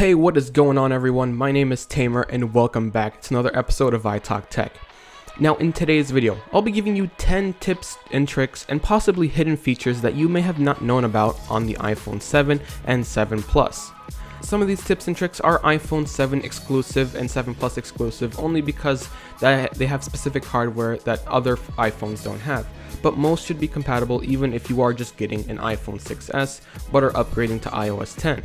Hey, what is going on everyone? My name is Tamer and welcome back to another episode of I Talk Tech. Now in today's video, I'll be giving you 10 tips and tricks and possibly hidden features that you may have not known about on the iPhone 7 and 7 Plus. Some of these tips and tricks are iPhone 7 exclusive and 7 Plus exclusive only because they have specific hardware that other iPhones don't have. But most should be compatible even if you are just getting an iPhone 6s but are upgrading to iOS 10.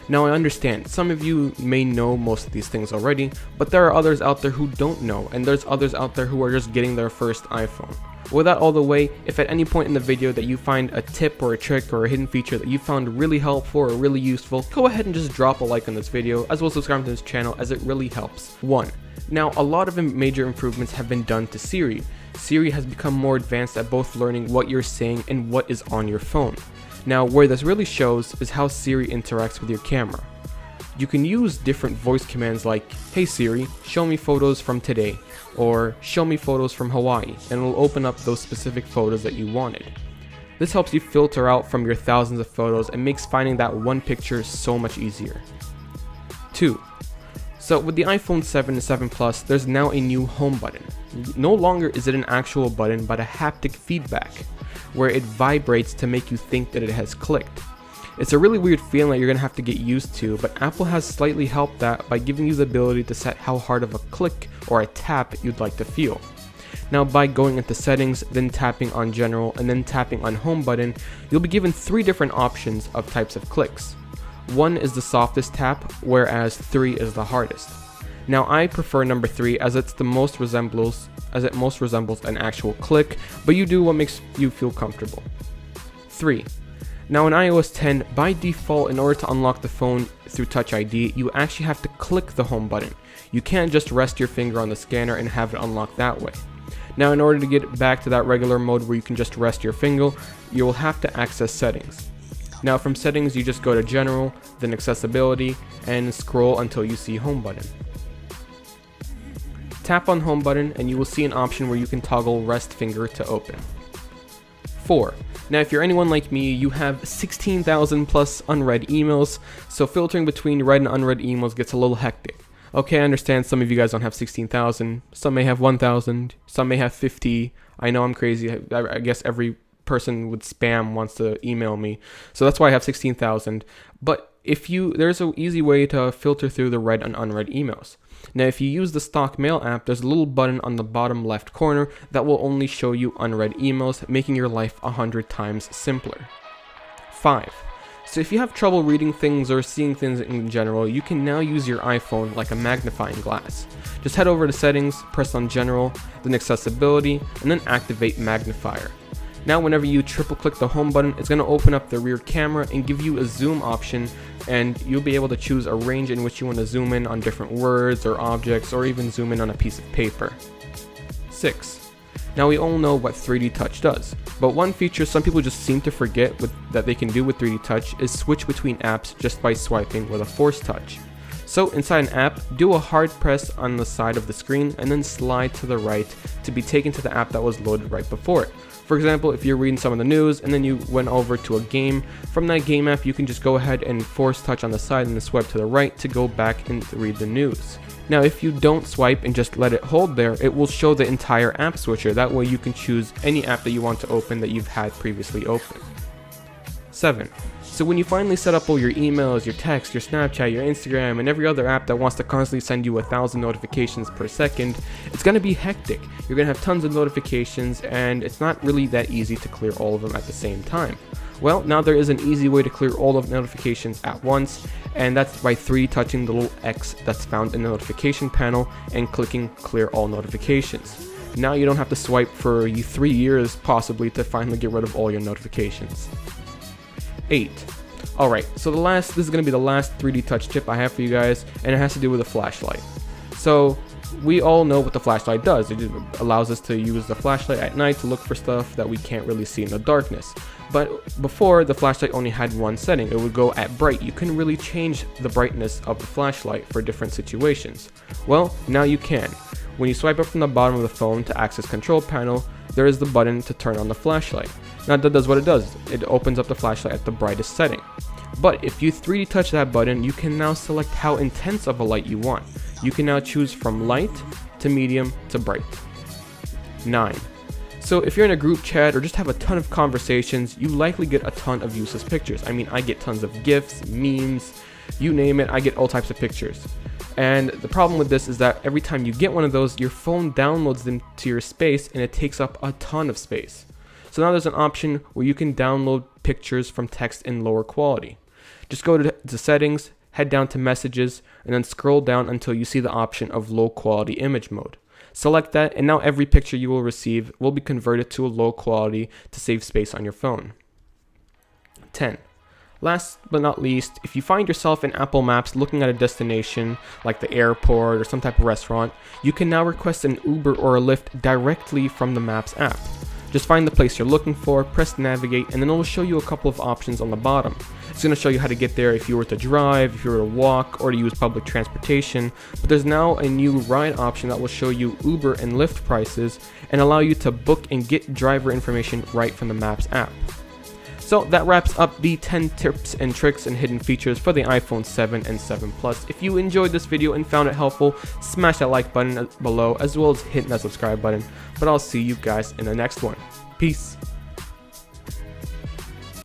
Now I understand, some of you may know most of these things already, but there are others out there who don't know, and there's others out there who are just getting their first iPhone. With that all the way, if at any point in the video that you find a tip or a trick or a hidden feature that you found really helpful or really useful, go ahead and just drop a like on this video, as well as subscribe to this channel as it really helps. 1. Now a lot of major improvements have been done to Siri. Siri has become more advanced at both learning what you're saying and what is on your phone. Now, where this really shows is how Siri interacts with your camera. You can use different voice commands like, "Hey Siri, show me photos from today," or "Show me photos from Hawaii," and it will open up those specific photos that you wanted. This helps you filter out from your thousands of photos and makes finding that one picture so much easier. 2. So with the iPhone 7 and 7 Plus, there's now a new home button. No longer is it an actual button, but a haptic feedback, where it vibrates to make you think that it has clicked. It's a really weird feeling that you're going to have to get used to, but Apple has slightly helped that by giving you the ability to set how hard of a click or a tap you'd like to feel. Now by going into settings, then tapping on general, and then tapping on home button, you'll be given 3 different options of types of clicks. 1 is the softest tap, whereas 3 is the hardest. Now I prefer number 3 as it most resembles an actual click, but you do what makes you feel comfortable. 3. Now in iOS 10, by default, in order to unlock the phone through Touch ID, you actually have to click the home button. You can't just rest your finger on the scanner and have it unlock that way. Now in order to get back to that regular mode where you can just rest your finger, you will have to access settings. Now from settings, you just go to general, then accessibility, and scroll until you see home button. Tap on home button and you will see an option where you can toggle rest finger to open. 4. Now if you're anyone like me, you have 16,000 plus unread emails, so filtering between read and unread emails gets a little hectic. Okay, I understand some of you guys don't have 16,000, some may have 1,000, some may have 50. I know I'm crazy, I guess every person with spam wants to email me, so that's why I have 16,000. But there's an easy way to filter through the read and unread emails. Now if you use the stock mail app, there's a little button on the bottom left corner that will only show you unread emails, making your life 100 times simpler. 5. So if you have trouble reading things or seeing things in general, you can now use your iPhone like a magnifying glass. Just head over to settings, press on general, then accessibility, and then activate magnifier. Now whenever you triple click the home button, it's going to open up the rear camera and give you a zoom option, and you'll be able to choose a range in which you want to zoom in on different words or objects, or even zoom in on a piece of paper. 6. Now we all know what 3D Touch does, but one feature some people just seem to forget that they can do with 3D Touch is switch between apps just by swiping with a force touch. So inside an app, do a hard press on the side of the screen and then slide to the right to be taken to the app that was loaded right before it. For example, if you're reading some of the news and then you went over to a game, from that game app you can just go ahead and force touch on the side and then swipe to the right to go back and read the news. Now if you don't swipe and just let it hold there, it will show the entire app switcher. That way you can choose any app that you want to open that you've had previously open. 7. So when you finally set up all your emails, your text, your Snapchat, your Instagram, and every other app that wants to constantly send you 1,000 notifications per second, it's going to be hectic. You're going to have tons of notifications, and it's not really that easy to clear all of them at the same time. Well, now there is an easy way to clear all of the notifications at once, and that's by 3D touching the little X that's found in the notification panel and clicking clear all notifications. Now you don't have to swipe for 3 years possibly to finally get rid of all your notifications. 8. Alright, so this is going to be the last 3D Touch tip I have for you guys, and it has to do with a flashlight. So we all know what the flashlight does. It just allows us to use the flashlight at night to look for stuff that we can't really see in the darkness. But before, the flashlight only had one setting. It would go at bright. You couldn't really change the brightness of the flashlight for different situations. Well, now you can. When you swipe up from the bottom of the phone to access control panel, there is the button to turn on the flashlight. Now that does what it does. It opens up the flashlight at the brightest setting. But if you 3D touch that button, you can now select how intense of a light you want. You can now choose from light to medium to bright. 9. So if you're in a group chat or just have a ton of conversations, you likely get a ton of useless pictures. I mean, I get tons of GIFs, memes, you name it, I get all types of pictures. And the problem with this is that every time you get one of those, your phone downloads them to your space and it takes up a ton of space. So now there's an option where you can download pictures from text in lower quality. Just go to settings, head down to messages, and then scroll down until you see the option of low quality image mode. Select that, and now every picture you will receive will be converted to a low quality to save space on your phone. 10. Last but not least, if you find yourself in Apple Maps looking at a destination like the airport or some type of restaurant, you can now request an Uber or a Lyft directly from the Maps app. Just find the place you're looking for, press navigate, and then it will show you a couple of options on the bottom. It's going to show you how to get there if you were to drive, if you were to walk, or to use public transportation. But there's now a new ride option that will show you Uber and Lyft prices and allow you to book and get driver information right from the Maps app. So that wraps up the 10 tips and tricks and hidden features for the iPhone 7 and 7 Plus. If you enjoyed this video and found it helpful, smash that like button below as well as hit that subscribe button. But I'll see you guys in the next one. Peace.